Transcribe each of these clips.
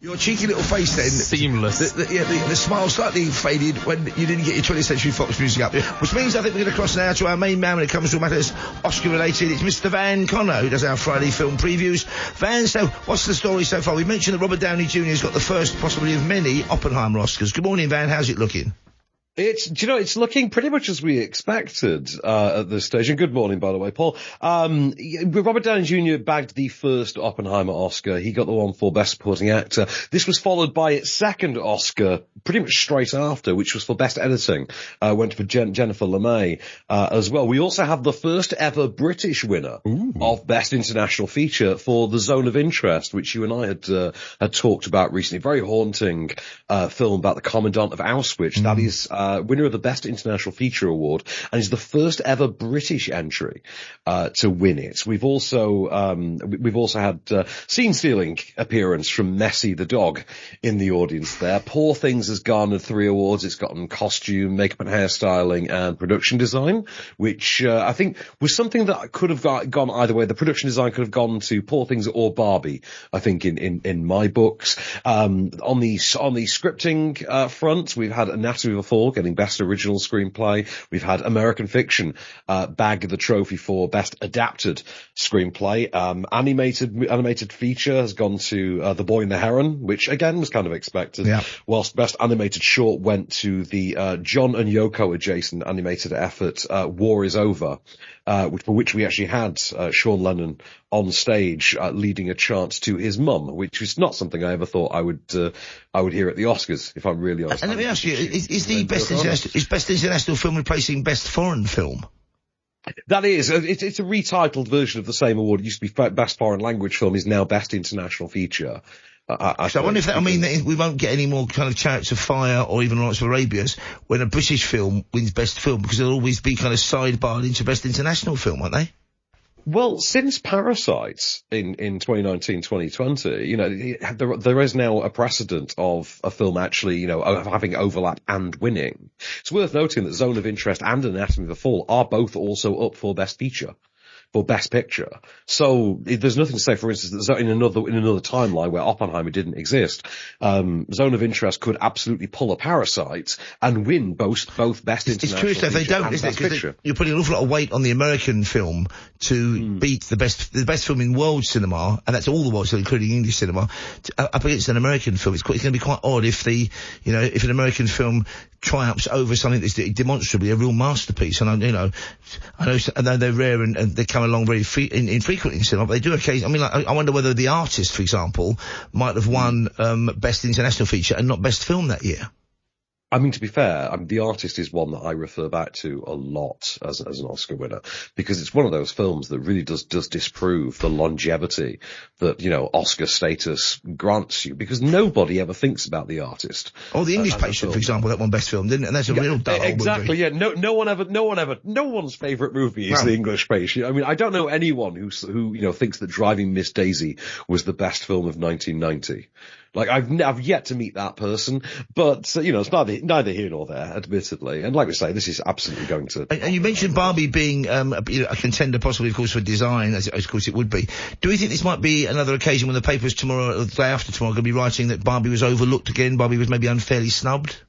Your cheeky little face then. Seamless. The smile slightly faded when you didn't get your 20th Century Fox music up. Which means I think we're going to cross now to our main man when it comes to matters Oscar-related. It's Mr. Van Connor, who does our Friday film previews. Van, so what's the story so far? We mentioned that Robert Downey Jr. has got the first, possibly of many, Oppenheimer Oscars. Good morning, Van. How's it looking? It's looking pretty much as we expected, at this stage. And good morning, by the way, Paul. Robert Downey Jr. bagged the first Oppenheimer Oscar. He got the one for Best Supporting Actor. This was followed by its second Oscar, pretty much straight after, which was for Best Editing. Went for Jennifer LeMay, as well. We also have the first ever British winner of Best International Feature for The Zone of Interest, which you and I had talked about recently. Very haunting, film about the Commandant of Auschwitz. That is, winner of the Best International Feature Award, and is the first ever British entry to win it. We've also had scene-stealing appearance from Messi the dog in the audience there. Poor Things has garnered 3 awards. It's gotten costume, makeup and hairstyling, and production design, which I think was something that could have gone either way. The production design could have gone to Poor Things or Barbie, I think, in my books. On the scripting front, we've had Anatomy of a Fall getting Best Original Screenplay. We've had American Fiction bag the trophy for Best Adapted Screenplay. Animated feature has gone to The Boy and the Heron, which again was kind of expected. Yeah. Whilst Best Animated Short went to the John and Yoko adjacent animated effort War Is Over, for which we actually had Sean Lennon on stage leading a chant to his mum, which is not something I ever thought I would hear at the Oscars, if I'm really honest. And let me ask you, is Best International Film replacing Best Foreign Film? That is. It's a retitled version of the same award. It used to be Best Foreign Language Film, is now Best International Feature. So I wonder if that, that we won't get any more kind of Chariots of Fire or even Lawrence of Arabia's when a British film wins Best Film, because they'll always be kind of sidebarred into Best International Film, won't they? Well, since Parasite in 2019, 2020, there is now a precedent of a film actually, of having overlap and winning. It's worth noting that Zone of Interest and Anatomy of a Fall are both also up for Best Feature, for Best Picture. So there's nothing to say, for instance, that in another timeline where Oppenheimer didn't exist, Zone of Interest could absolutely pull a Parasite and win both Best International Feature. It's true, if they don't, isn't it? Because you're putting an awful lot of weight on the American film to beat the best film in world cinema, and that's all the world, so including English cinema, up against an American film. It's going to be quite odd if if an American film triumphs over something that's demonstrably a real masterpiece. And I know they're rare and they come along very infrequently in cinema, but they do occasionally. I wonder whether The Artist, for example, might have won Best International Feature and not Best Film that year. To be fair, The Artist is one that I refer back to a lot as an Oscar winner, because it's one of those films that really does disprove the longevity that, Oscar status grants you, because nobody ever thinks about The Artist. Oh, The English Patient, for example, that won Best Film, didn't it? And that's a real dull exactly, movie. Yeah. No one's favourite movie is The English Patient. I don't know anyone who thinks that Driving Miss Daisy was the best film of 1990. I've yet to meet that person, but, it's neither here nor there, admittedly. And like we say, this is absolutely going to... And you mentioned Barbie being, a contender possibly, of course, for design, as of course it would be. Do we think this might be another occasion when the papers tomorrow, or the day after tomorrow, are going to be writing that Barbie was overlooked again, Barbie was maybe unfairly snubbed?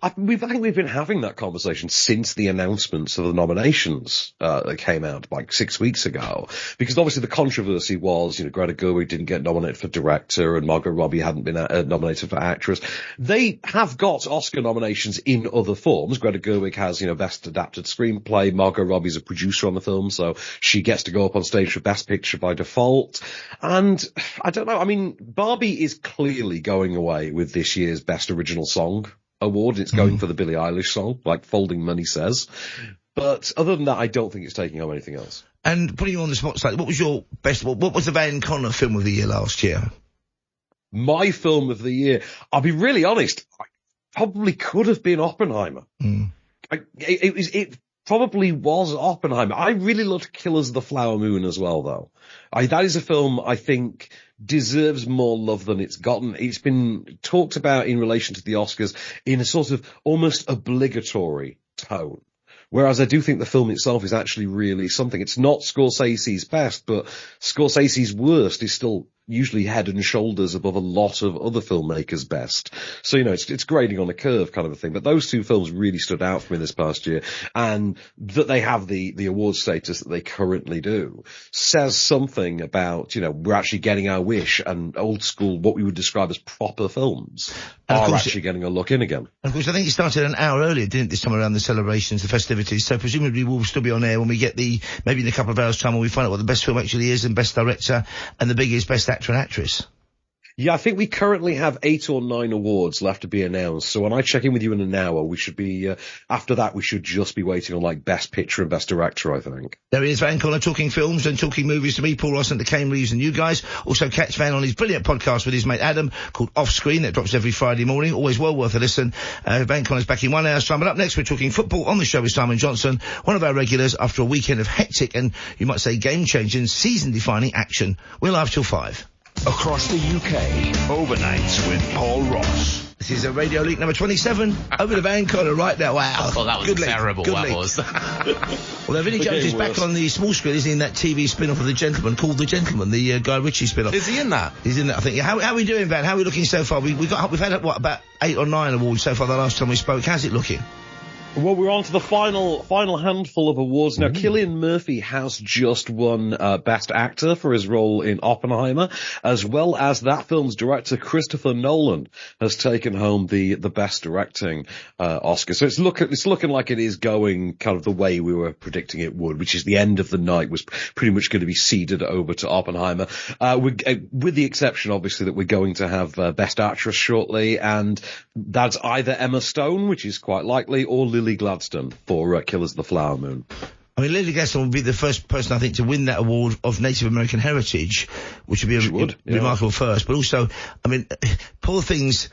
I think we've been having that conversation since the announcements of the nominations that came out like 6 weeks ago, because obviously the controversy was, Greta Gerwig didn't get nominated for director and Margot Robbie hadn't been nominated for actress. They have got Oscar nominations in other forms. Greta Gerwig has, Best Adapted Screenplay. Margot Robbie's a producer on the film, so she gets to go up on stage for Best Picture by default. And I don't know. Barbie is clearly going away with this year's Best Original Song Award. It's going for the Billie Eilish song, like Folding Money says. But other than that, I don't think it's taking home anything else. And putting you on the spot slightly, what was your best, what was the Van Connor film of the year last year? My film of the year, I'll be really honest, I probably could have been Oppenheimer. It probably was Oppenheimer. I really loved Killers of the Flower Moon as well, though. That is a film I think deserves more love than it's gotten. It's been talked about in relation to the Oscars in a sort of almost obligatory tone. Whereas I do think the film itself is actually really something. It's not Scorsese's best, but Scorsese's worst is still, usually head and shoulders above a lot of other filmmakers' best. So, it's grading on a curve kind of a thing. But those two films really stood out for me this past year, and that they have the award status that they currently do says something about, we're actually getting our wish, and old school, what we would describe as proper films are actually getting a look in again. Of course, I think it started an hour earlier, didn't it, this time around, the celebrations, the festivities, so presumably we'll still be on air when we get maybe in a couple of hours' time when we find out what the best film actually is, and best director, and the biggest best actor and actress. Yeah, I think we currently have 8 or 9 awards left to be announced. So when I check in with you in an hour, we should be, after that, we should just be waiting on Best Picture and Best Director, I think. There he is, Van Connor, talking films and talking movies to me, Paul Ross and to Kane Reeves and you guys. Also catch Van on his brilliant podcast with his mate Adam called Off Screen that drops every Friday morning. Always well worth a listen. Van Connor's back in 1 hour's time. But up next, we're talking football on the show with Simon Johnson, one of our regulars after a weekend of hectic and, you might say, game-changing, season-defining action. We're live till 5. Across the UK, overnights with Paul Ross. This is a Radio League number 27. Over to Van Connor right now. Wow. Oh, that was terrible. That was. Well, Vinnie Jones is back on the small screen. He's in that TV spin-off of The Gentleman called The Gentleman, the Guy Ritchie spin-off. Is he in that? He's in that, I think. Yeah, how are we doing, Van? How are we looking so far? We've had, about 8 or 9 awards so far the last time we spoke. How's it looking? Well, we're on to the final handful of awards now. Cillian Murphy has just won Best Actor for his role in Oppenheimer, as well as that film's director Christopher Nolan has taken home the Best Directing Oscar. So it's looking like it is going kind of the way we were predicting it would, which is the end of the night was pretty much going to be ceded over to Oppenheimer, with the exception, obviously, that we're going to have Best Actress shortly, and that's either Emma Stone, which is quite likely, or Lily Gladstone for Killers of the Flower Moon. I mean, Lily Gladstone would be the first person, I think, to win that award of Native American heritage, which would be a remarkable first. But also, I mean, poor things.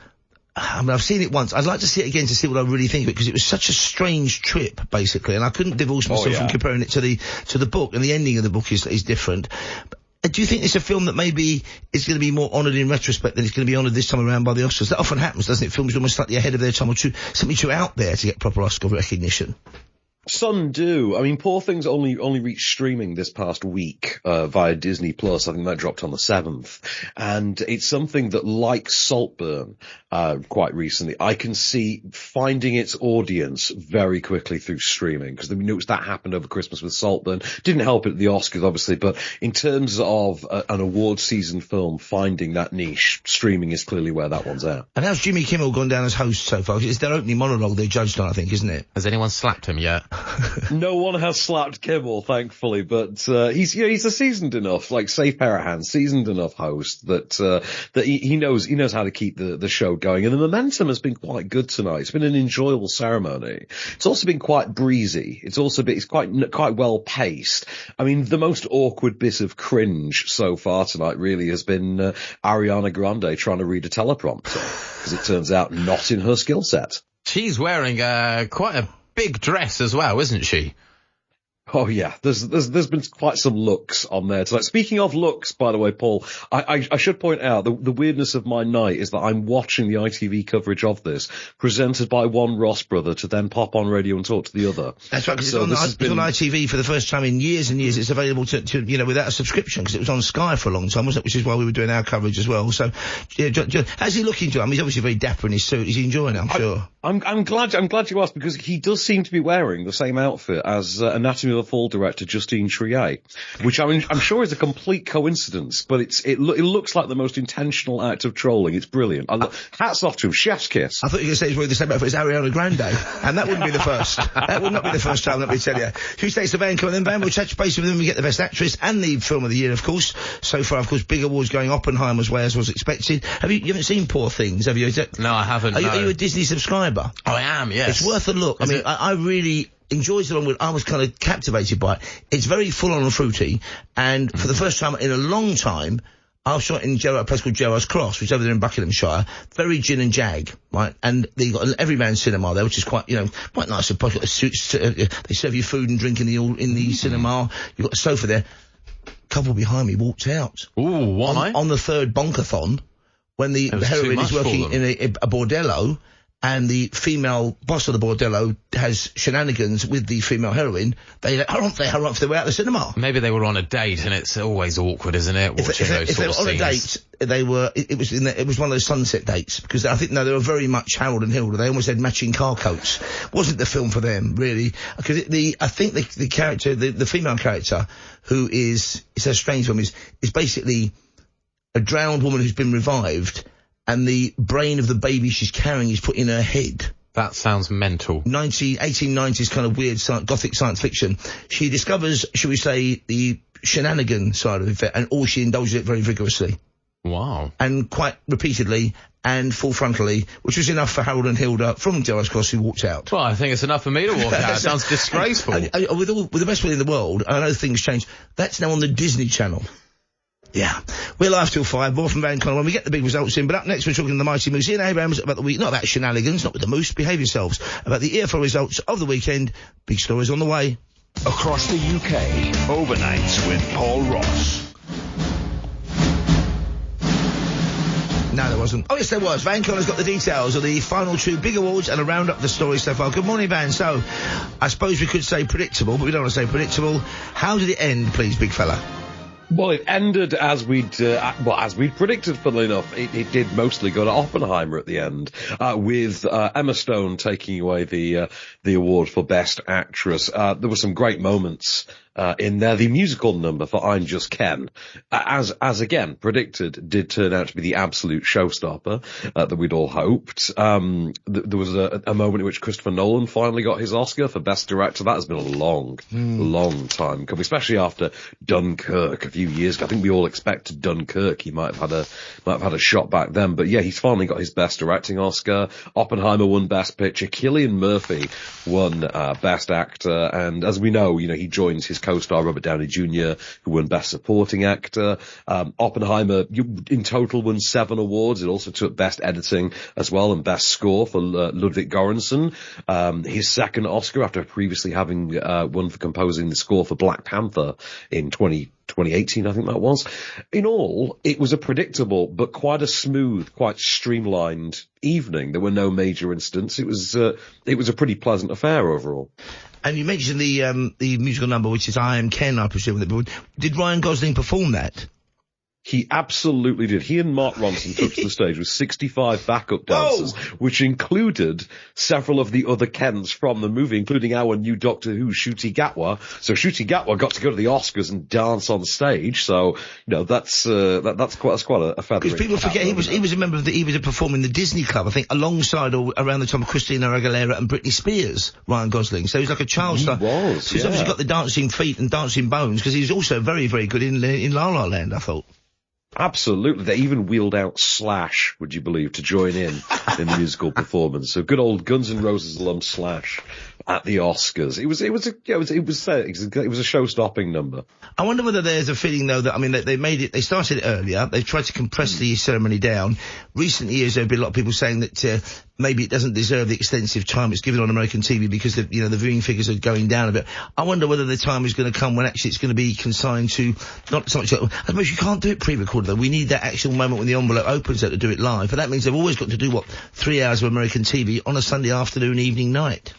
I mean, I've seen it once. I'd like to see it again to see what I really think of it, because it was such a strange trip, basically, and I couldn't divorce myself from comparing it to the book, and the ending of the book is different. Do you think it's a film that maybe is going to be more honoured in retrospect than it's going to be honoured this time around by the Oscars? That often happens, doesn't it? Films are almost slightly ahead of their time, or something too out there to get proper Oscar recognition. Some do. I mean, Poor Things only reached streaming this past week via Disney Plus. I think that dropped on the 7th. And it's something that, like Saltburn, quite recently, I can see finding its audience very quickly through streaming, because we knew that happened over Christmas with Saltburn. Didn't help it at the Oscars, obviously, but in terms of an award season film finding that niche, streaming is clearly where that one's at. And how's Jimmy Kimmel gone down as host so far? It's their opening monologue they're judged on, I think, isn't it? Has anyone slapped him yet? No one has slapped Kimmel, thankfully, but he's a seasoned enough, safe pair of hands, seasoned enough host that he knows how to keep the show going. And the momentum has been quite good tonight. It's been an enjoyable ceremony. It's also been quite breezy. It's quite well paced. I mean, the most awkward bit of cringe so far tonight really has been Ariana Grande trying to read a teleprompter, because it turns out not in her skill set. She's wearing quite a big dress as well, isn't she? Oh yeah, there's been quite some looks on there tonight. Speaking of looks, by the way, Paul, I should point out the weirdness of my night is that I'm watching the ITV coverage of this, presented by one Ross brother, to then pop on radio and talk to the other. That's right, because it's on ITV for the first time in years and years. It's available to without a subscription, because it was on Sky for a long time, wasn't it? Which is why we were doing our coverage as well. So, how's he looking to? I mean, he's obviously very dapper in his suit. Is he enjoying it? I'm sure. I'm glad you asked, because he does seem to be wearing the same outfit as Anatomy of a Fall director Justine Triet, which I'm sure is a complete coincidence, but it looks like the most intentional act of trolling. It's brilliant. Hats off to him. Chef's kiss. I thought you were going to say he's wearing the same outfit as Ariana Grande, and that wouldn't be the first. That would not be the first time, let me tell you. Who stays to Van Connor, then Van? We'll touch base with them. We get the Best Actress and the Film of the Year, of course. So far, of course, big awards going Oppenheimer's way, as was expected. You haven't seen Poor Things, have you? No, I haven't. Are you a Disney subscriber? Oh, I am, yes. It's worth a look. I really enjoys it on. I was kind of captivated by it. It's very full on and fruity, and for the first time in a long time, I saw it in a place called Gerrard's Cross, which is over there in Buckinghamshire. Very gin and jag, right? And they got an Everyman cinema there, which is quite nice. They've got suits. They serve you food and drink in the cinema. You've got a sofa there. Couple behind me walked out. Ooh, why? On the third bonkathon, when the heroine is working in a bordello. and the female boss of the bordello has shenanigans with the female heroine, they hurry they were out of the cinema. Maybe they were on a date, and it's always awkward, isn't it? Watching those if they were on a date, it was one of those sunset dates, because I think, they were very much Harold and Hilda. They almost had matching car coats. Wasn't the film for them, really? Because I think the character, the female character, who it's a strange one, is basically a drowned woman who's been revived, and the brain of the baby she's carrying is put in her head. That sounds mental. 1890s kind of weird gothic science fiction. She discovers, shall we say, the shenanigan side of it, and she indulges it very vigorously. Wow. And quite repeatedly and full frontally, which was enough for Harold and Hilda from Giles Cross, who walked out. Well, I think it's enough for me to walk out. It sounds disgraceful. With the best will in the world, I know things change. That's now on the Disney Channel. Yeah. We're live till 5, more from Van Connor when we get the big results in. But up next, we're talking to the mighty Moose Ian Abrams about the week, not about shenanigans, not with the Moose, behave yourselves, about the EFL results of the weekend. Big stories on the way. Across the UK, overnights with Paul Ross. No, there wasn't. Oh, yes, there was. Van Connor's got the details of the final 2 big awards and a round up the story so far. Good morning, Van. So, I suppose we could say predictable, but we don't want to say predictable. How did it end, please, big fella? Well, it ended as we'd predicted, funnily enough. It did mostly go to Oppenheimer at the end, with Emma Stone taking away the award for Best Actress. There were some great moments in there. The musical number for I'm Just Ken, as again predicted, did turn out to be the absolute showstopper that we'd all hoped. There was a moment in which Christopher Nolan finally got his Oscar for Best Director. That has been a long time coming, especially after Dunkirk a few years ago. I think we all expected Dunkirk. He might have had a shot back then, but yeah, he's finally got his Best Directing Oscar. Oppenheimer won Best Picture. Cillian Murphy won Best Actor, and as we know, he joins his co-star Robert Downey Jr., who won Best Supporting Actor. Oppenheimer in total won 7 awards. It also took Best Editing as well and Best Score for Ludwig Göransson. His second Oscar after previously having won for composing the score for Black Panther in 2018, I think that was. In all, it was a predictable but quite a smooth, quite streamlined evening. There were no major incidents. It was a pretty pleasant affair overall. And you mentioned the musical number, which is I Am Ken, I presume. Did Ryan Gosling perform that? He absolutely did. He and Mark Ronson took to the stage with 65 backup dancers, which included several of the other Kens from the movie, including our new Doctor Who, Ncuti Gatwa. So Ncuti Gatwa got to go to the Oscars and dance on stage. So, that's quite a feather. Because people forget he was a member of he was a performer in the Disney Club, I think, alongside or around the time of Christina Aguilera and Britney Spears, Ryan Gosling. So he's like a child star. He was, so he's obviously got the dancing feet and dancing bones, because he's also very, very good in La La Land, I thought. Absolutely. They even wheeled out Slash, would you believe, to join in the musical performance. So good old Guns N' Roses alum Slash at the Oscars. It was a show-stopping number. I wonder whether there's a feeling, though, that, they started it earlier. They've tried to compress the ceremony down. Recent years, there have been a lot of people saying that, maybe it doesn't deserve the extensive time it's given on American TV because the viewing figures are going down a bit. I wonder whether the time is going to come when actually it's going to be consigned to not so much. I suppose you can't do it pre-recorded though. We need that actual moment when the envelope opens to do it live. But that means they've always got to do 3 hours of American TV on a Sunday afternoon, evening, night.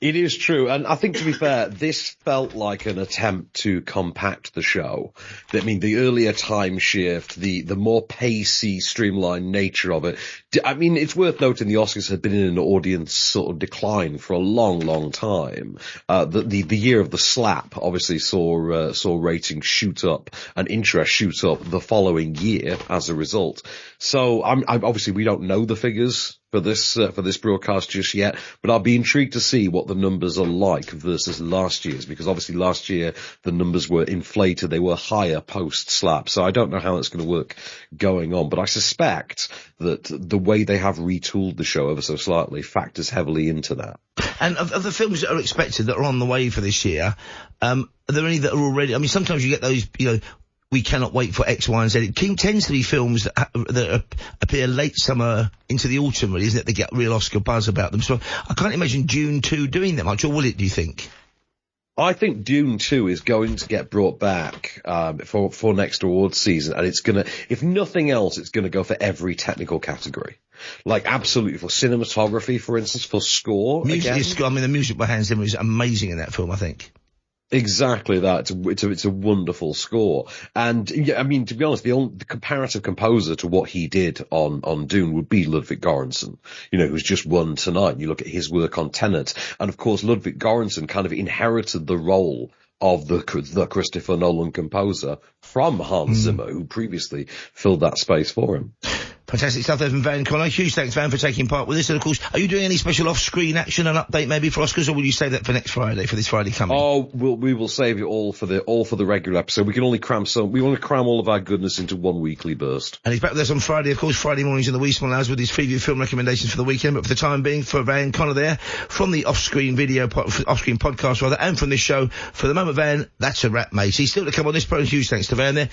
It is true, and I think, to be fair, this felt like an attempt to compact the show. The earlier time shift, the more pacey, streamlined nature of it. It's worth noting the Oscars had been in an audience sort of decline for a long, long time. The year of the slap obviously saw ratings shoot up and interest shoot up the following year as a result. So, obviously we don't know the figures for this broadcast just yet, but I'll be intrigued to see what the numbers are like versus last year's, because obviously last year the numbers were inflated, they were higher post-slap, so I don't know how that's going to work going on, but I suspect that the way they have retooled the show ever so slightly factors heavily into that. And of the films that are expected that are on the way for this year, are there any that are already, sometimes you get those, we cannot wait for X, Y, and Z. It tends to be films that appear late summer into the autumn, really, isn't it? They get real Oscar buzz about them. So I can't imagine June 2 doing that much, or will it, do you think? I think Dune 2 is going to get brought back for next awards season, and it's gonna, if nothing else, it's gonna go for every technical category. Like, absolutely, for cinematography, for instance, for score. Music is, I mean, the music by Hans Zimmer is amazing in that film, I think. Exactly that. It's a wonderful score. And yeah, I mean, to be honest, the comparative composer to what he did on Dune would be Ludwig Göransson, who's just won tonight. You look at his work on Tenet, and of course, Ludwig Göransson kind of inherited the role of the Christopher Nolan composer from Hans Zimmer, who previously filled that space for him. Fantastic stuff there from Van Connor. Huge thanks, Van, for taking part with us. And of course, are you doing any special off-screen action and update maybe for Oscars, or will you save that for next Friday, for this Friday coming? Oh, we will save it all for the regular episode. We can only we want to cram all of our goodness into one weekly burst. And he's back with us on Friday, of course, Friday mornings in the wee small hours with his preview film recommendations for the weekend. But for the time being, for Van Connor there, from the off-screen podcast rather, and from this show, for the moment, Van, that's a wrap, mate. He's still to come on this program. Huge thanks to Van there.